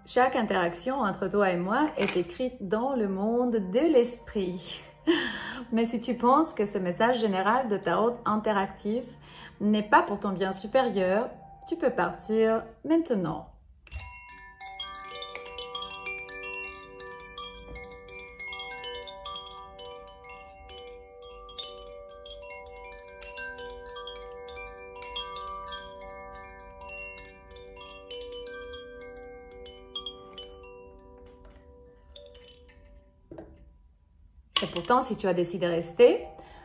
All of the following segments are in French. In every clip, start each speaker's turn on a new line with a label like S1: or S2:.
S1: chaque interaction entre toi et moi est écrite dans le monde de l'esprit. Mais si tu penses que ce message général de tarot interactif n'est pas pour ton bien supérieur, tu peux partir maintenant. Et pourtant, si tu as décidé de rester,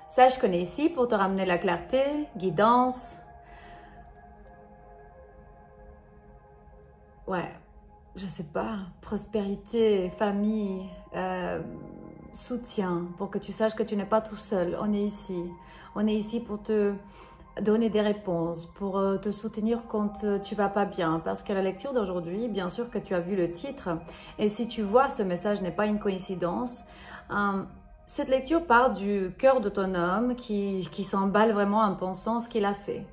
S1: sache qu'on est ici pour te ramener la clarté, guidance. Ouais, je sais pas, prospérité, famille, soutien, pour que tu saches que tu n'es pas tout seul. On est ici. On est ici pour te donner des réponses, pour te soutenir quand tu vas pas bien. Parce que la lecture d'aujourd'hui, bien sûr que tu as vu le titre, et si tu vois ce message n'est pas une coïncidence, cette lecture parle du cœur de ton homme qui s'emballe vraiment en pensant ce qu'il a fait.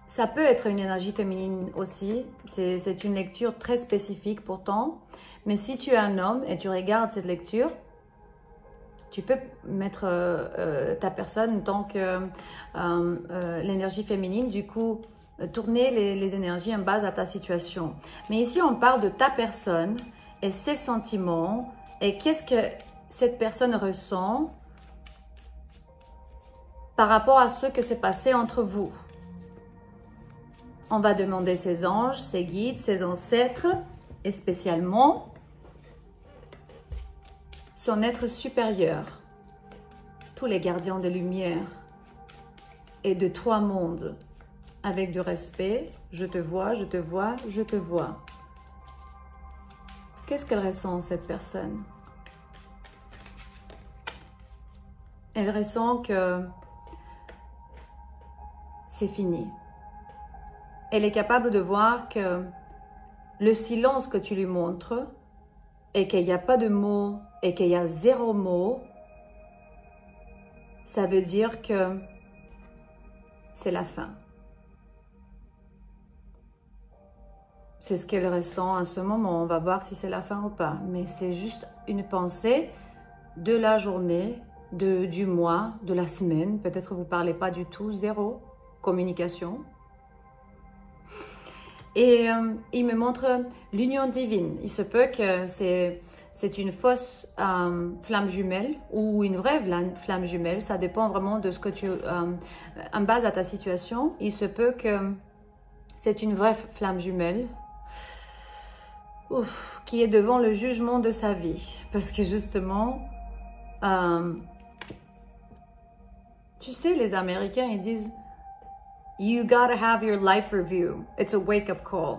S1: Ça peut être une énergie féminine aussi, c'est une lecture très spécifique pourtant, mais si tu es un homme et tu regardes cette lecture, tu peux mettre ta personne tant que l'énergie féminine, du coup, tourner les énergies en base à ta situation. Mais ici, on parle de ta personne et ses sentiments et qu'est-ce que cette personne ressent par rapport à ce que s'est passé entre vous. On va demander ses anges, ses guides, ses ancêtres et spécialement son être supérieur, tous les gardiens de lumière et de trois mondes, avec du respect. Je te vois, je te vois, je te vois. Qu'est-ce qu'elle ressent, cette personne? Elle ressent que c'est fini. Elle est capable de voir que le silence que tu lui montres et qu'il n'y a pas de mots et qu'il y a zéro mot, ça veut dire que c'est la fin. C'est ce qu'elle ressent à ce moment. On va voir si c'est la fin ou pas. Mais c'est juste une pensée de la journée, du mois, de la semaine. Peut-être vous ne parlez pas du tout, zéro communication. Et il me montre l'union divine. Il se peut que c'est une fausse flamme jumelle ou une vraie flamme jumelle. Ça dépend vraiment de ce que tu... en base à ta situation, il se peut que c'est une vraie flamme jumelle qui est devant le jugement de sa vie. Parce que justement, tu sais, les Américains, ils disent « You gotta have your life review. It's a wake-up call. »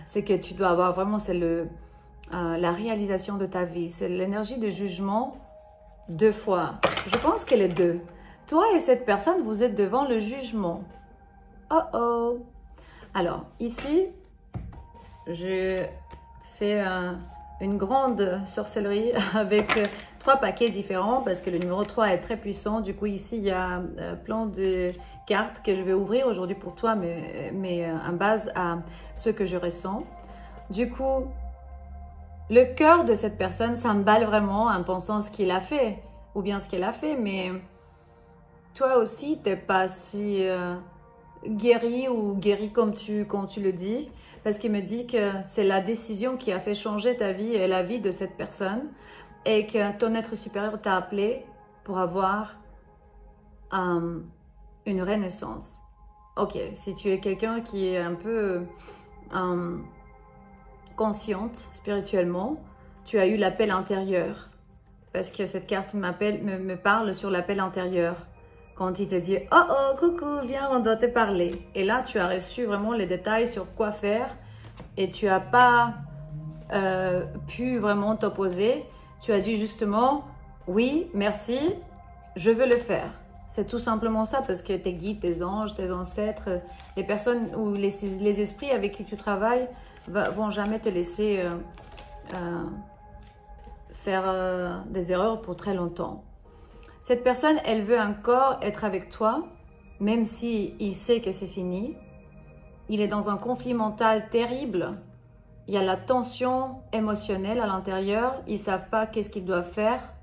S1: C'est que tu dois avoir vraiment, c'est la réalisation de ta vie. C'est l'énergie de jugement deux fois. Je pense que les deux. Toi et cette personne, vous êtes devant le jugement. Oh oh. Alors, ici, je fais une grande sorcellerie avec 3 paquets différents parce que le numéro 3 est très puissant. Du coup, ici, il y a plein de cartes que je vais ouvrir aujourd'hui pour toi, mais en base à ce que je ressens. Du coup, le cœur de cette personne s'emballe vraiment en pensant ce qu'il a fait ou bien ce qu'elle a fait, mais toi aussi, tu n'es pas si guéri ou guéri comme tu le dis, parce qu'il me dit que c'est la décision qui a fait changer ta vie et la vie de cette personne et que ton être supérieur t'a appelé pour avoir une renaissance. Ok, si tu es quelqu'un qui est un peu consciente spirituellement, tu as eu l'appel intérieur. Parce que cette carte me parle sur l'appel intérieur. Quand il te dit « Oh oh, coucou, viens, on doit te parler ». Et là, tu as reçu vraiment les détails sur quoi faire et tu n'as pas pu vraiment t'opposer. Tu as dit justement « Oui, merci, je veux le faire ». C'est tout simplement ça, parce que tes guides, tes anges, tes ancêtres, les personnes ou les esprits avec qui tu travailles vont jamais te laisser faire des erreurs pour très longtemps. Cette personne, elle veut encore être avec toi, même si il sait que c'est fini. Il est dans un conflit mental terrible il y a la tension émotionnelle à l'intérieur. Ils ne savent pas qu'est-ce qu'ils doivent faire.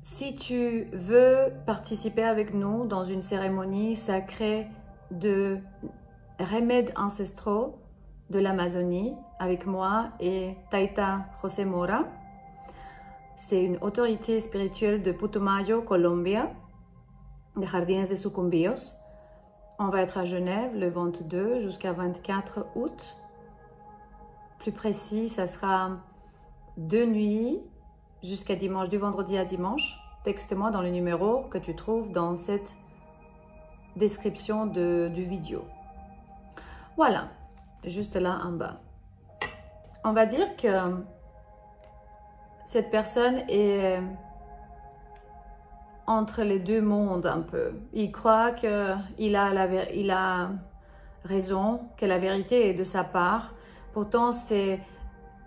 S1: Si tu veux participer avec nous dans une cérémonie sacrée de remèdes ancestraux de l'Amazonie avec moi et Taita José Mora, c'est une autorité spirituelle de Putumayo, Colombia, des Jardines de Sucumbíos. On va être à Genève le 22 jusqu'à 24 août. Plus précis, ça sera 2 nuits jusqu'à dimanche, du vendredi à dimanche. Texte-moi dans le numéro que tu trouves dans cette description du vidéo. Voilà, juste là en bas. On va dire que cette personne est entre les deux mondes un peu. Il croit qu'il a raison, que la vérité est de sa part. Pourtant, c'est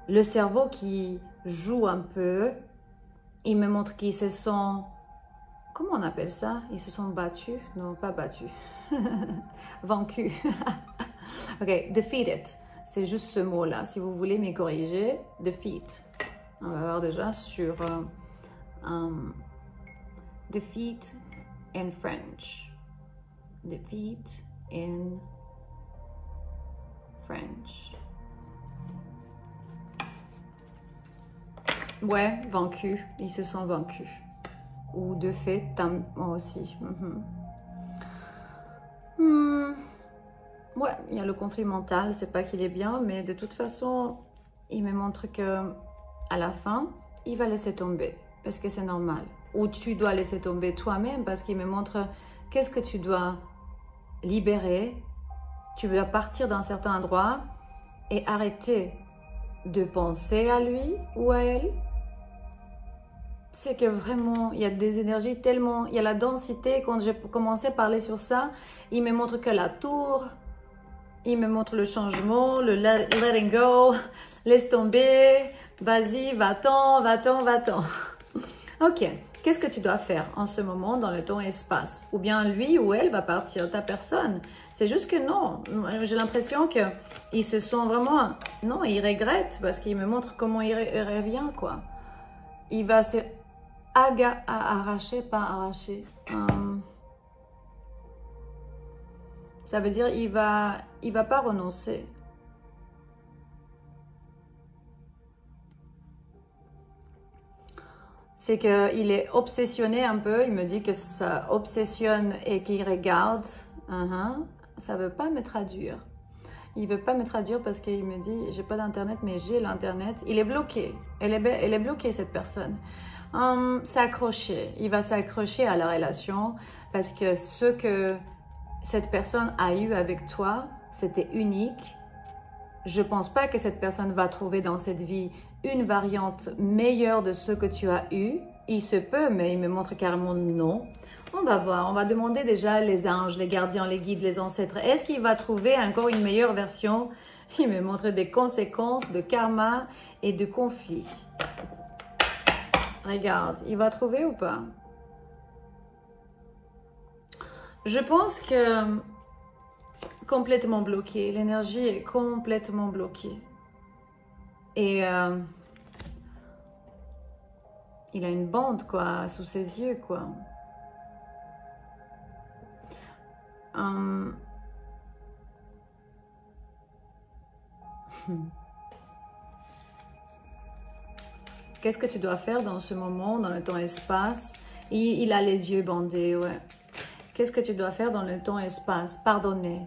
S1: le cerveau qui joue un peu. Il me montre qu'ils se sont... Comment on appelle ça? Ils se sont battus? Non, pas battus. Vaincus. Ok, defeated. C'est juste ce mot-là. Si vous voulez me corriger, defeat. On va voir déjà sur defeat in French. Defeat in French. Ouais, vaincus. Ils se sont vaincus. Ou de fait, moi aussi. Ouais, il y a le conflit mental. C'est pas qu'il est bien, mais de toute façon, il me montre que à la fin, il va laisser tomber. Parce que c'est normal. Ou tu dois laisser tomber toi-même parce qu'il me montre qu'est-ce que tu dois libérer. Tu dois partir d'un certain endroit et arrêter de penser à lui ou à elle. C'est que vraiment, il y a des énergies tellement... Il y a la densité. Quand j'ai commencé à parler sur ça, il me montre que la tour, il me montre le changement, le letting go, laisse tomber, vas-y, va-t'en, va-t'en, va-t'en. Ok, qu'est-ce que tu dois faire en ce moment dans le temps et espace? Ou bien lui ou elle va partir, ta personne. C'est juste que non, j'ai l'impression qu'ils se sont vraiment... Non, ils regrettent parce qu'il me montre comment il revient, quoi. Il va se arracher, pas arracher. Ça veut dire il va pas renoncer. C'est qu'il est obsessionné un peu. Il me dit que ça obsessionne et qu'il regarde. Ça veut pas me traduire. Il veut pas me traduire parce qu'il me dit j'ai pas d'internet, mais j'ai l'internet. Il est bloqué. Elle est bloquée, cette personne. S'accrocher. Il va s'accrocher à la relation parce que ce que cette personne a eu avec toi, c'était unique. Je pense pas que cette personne va trouver dans cette vie une variante meilleure de ce que tu as eu. Il se peut, mais il me montre carrément non. On va voir, on va demander déjà les anges, les gardiens, les guides, les ancêtres. Est-ce qu'il va trouver encore une meilleure version? Il me montre des conséquences de karma et de conflits. Regarde, il va trouver ou pas? Je pense que complètement bloqué. L'énergie est complètement bloquée. Et il a une bande, quoi, sous ses yeux, quoi. Qu'est-ce que tu dois faire dans ce moment, dans le temps-espace? Il a les yeux bandés, ouais. Qu'est-ce que tu dois faire dans le temps-espace? Pardonner.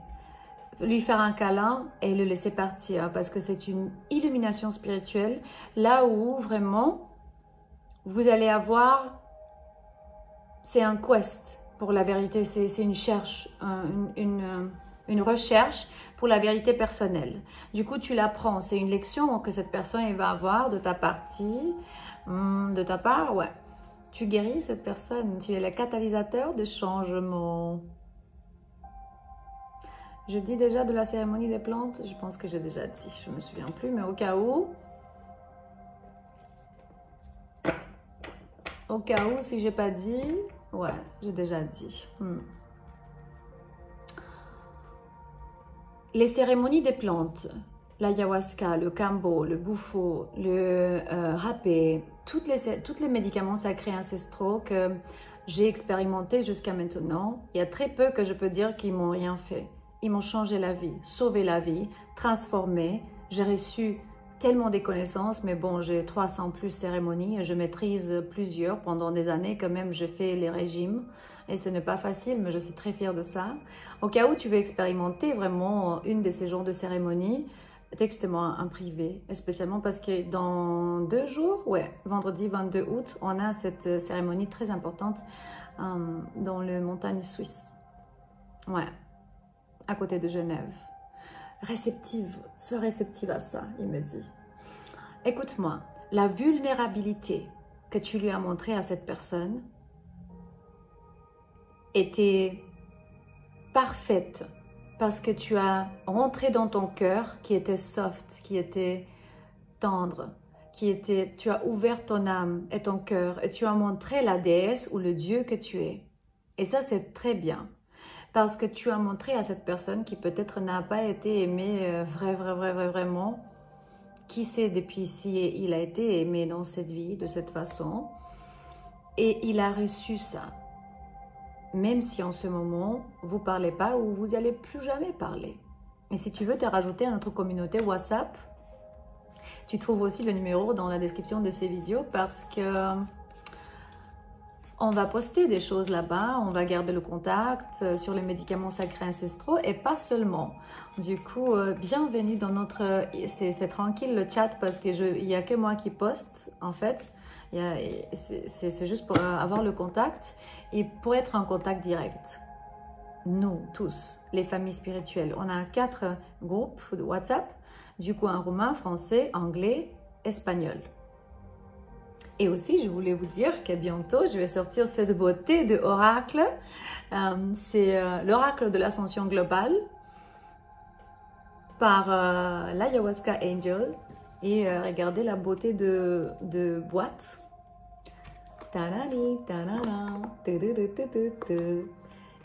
S1: Lui faire un câlin et le laisser partir parce que c'est une illumination spirituelle. Là où vraiment, vous allez avoir... C'est un quest pour la vérité. C'est une recherche pour la vérité personnelle. Du coup, tu l'apprends. C'est une leçon que cette personne va avoir de ta partie, de ta part, ouais. Tu guéris cette personne. Tu es le catalyseur de changement. Je dis déjà de la cérémonie des plantes. Je pense que j'ai déjà dit. Je ne me souviens plus, mais au cas où... Au cas où, si j'ai pas dit... Ouais, j'ai déjà dit. les cérémonies des plantes, l'ayahuasca, le kambo, le bufo, le rapé, tous les médicaments sacrés ancestraux que j'ai expérimentés jusqu'à maintenant, il y a très peu que je peux dire qu'ils m'ont rien fait. Ils m'ont changé la vie, sauvé la vie, transformé. J'ai reçu tellement de connaissances, mais bon, j'ai 300 plus cérémonies et je maîtrise plusieurs. Pendant des années, quand même, j'ai fait les régimes et ce n'est pas facile, mais je suis très fière de ça. Au cas où tu veux expérimenter vraiment une de ces genres de cérémonies, texte-moi en privé, spécialement parce que dans 2 jours, ouais, vendredi 22 août, on a cette cérémonie très importante dans les montagnes suisses. Ouais, à côté de Genève. Réceptive, sois réceptive à ça, il me dit. Écoute-moi, la vulnérabilité que tu lui as montrée à cette personne était parfaite parce que tu as rentré dans ton cœur qui était soft, qui était tendre, tu as ouvert ton âme et ton cœur et tu as montré la déesse ou le Dieu que tu es. Et ça, c'est très bien. Parce que tu as montré à cette personne qui peut-être n'a pas été aimée vraiment, qui sait depuis si il a été aimé dans cette vie de cette façon. Et il a reçu ça. Même si en ce moment, vous ne parlez pas ou vous n'allez plus jamais parler. Et si tu veux te rajouter à notre communauté WhatsApp, tu trouves aussi le numéro dans la description de ces vidéos parce que on va poster des choses là-bas, on va garder le contact sur les médicaments sacrés ancestraux et pas seulement. Du coup, bienvenue dans notre... C'est tranquille le chat parce qu'il n'y a que moi qui poste en fait. C'est juste pour avoir le contact et pour être en contact direct. Nous, tous, les familles spirituelles, on a 4 groupes de WhatsApp, du coup en roumain, français, anglais, espagnol. Et aussi, je voulais vous dire que bientôt, je vais sortir cette beauté de oracle. C'est l'oracle de l'ascension globale par l'Ayahuasca Angel. Et regardez la beauté de boîte.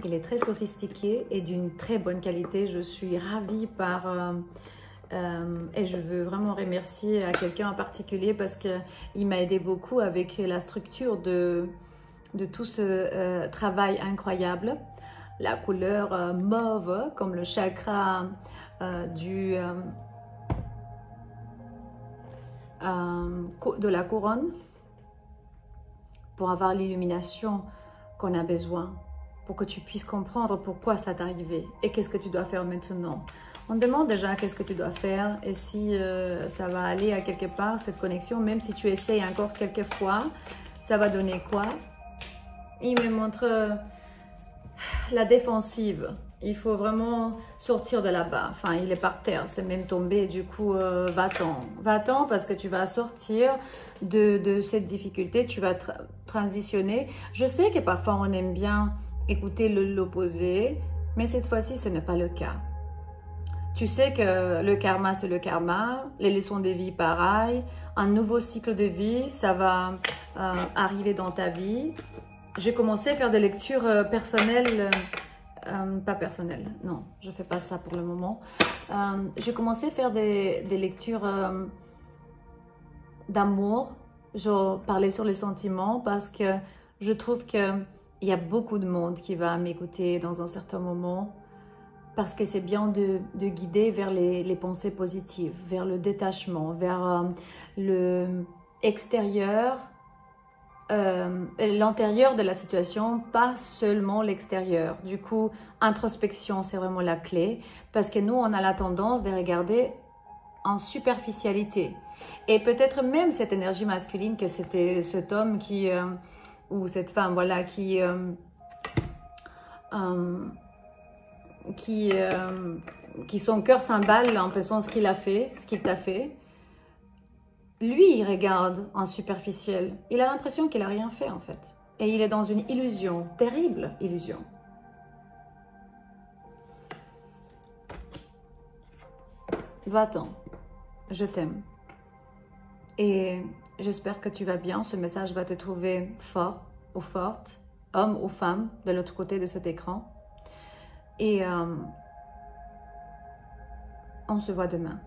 S1: Il est très sophistiqué et d'une très bonne qualité. Je suis ravie par... et je veux vraiment remercier à quelqu'un en particulier parce qu'il m'a aidé beaucoup avec la structure de tout ce travail incroyable. La couleur mauve, comme le chakra de la couronne, pour avoir l'illumination qu'on a besoin, pour que tu puisses comprendre pourquoi ça t'est arrivé et qu'est-ce que tu dois faire maintenant. On demande déjà qu'est-ce que tu dois faire et si ça va aller à quelque part, cette connexion, même si tu essayes encore quelques fois, ça va donner quoi? Il me montre la défensive. Il faut vraiment sortir de là-bas. Enfin, il est par terre, c'est même tombé. Du coup, va-t'en. Va-t'en parce que tu vas sortir de cette difficulté. Tu vas transitionner. Je sais que parfois, on aime bien écouter l'opposé, mais cette fois-ci, ce n'est pas le cas. Tu sais que le karma, c'est le karma. Les leçons de vie, pareil. Un nouveau cycle de vie, ça va arriver dans ta vie. J'ai commencé à faire des lectures personnelles... pas personnel, non, je fais pas ça pour le moment. J'ai commencé à faire des lectures d'amour, genre parler sur les sentiments parce que je trouve qu'il y a beaucoup de monde qui va m'écouter dans un certain moment parce que c'est bien de guider vers les pensées positives, vers le détachement, vers le extérieur, l'intérieur de la situation, pas seulement l'extérieur. Du coup, introspection, c'est vraiment la clé parce que nous, on a la tendance de regarder en superficialité. Et peut-être même cette énergie masculine que c'était cet homme qui, ou cette femme, voilà, qui son cœur s'emballe en pensant ce qu'il a fait, ce qu'il t'a fait. Lui, il regarde en superficiel. Il a l'impression qu'il n'a rien fait, en fait. Et il est dans une illusion, terrible illusion. Va-t'en. Je t'aime. Et j'espère que tu vas bien. Ce message va te trouver fort ou forte, homme ou femme, de l'autre côté de cet écran. Et on se voit demain.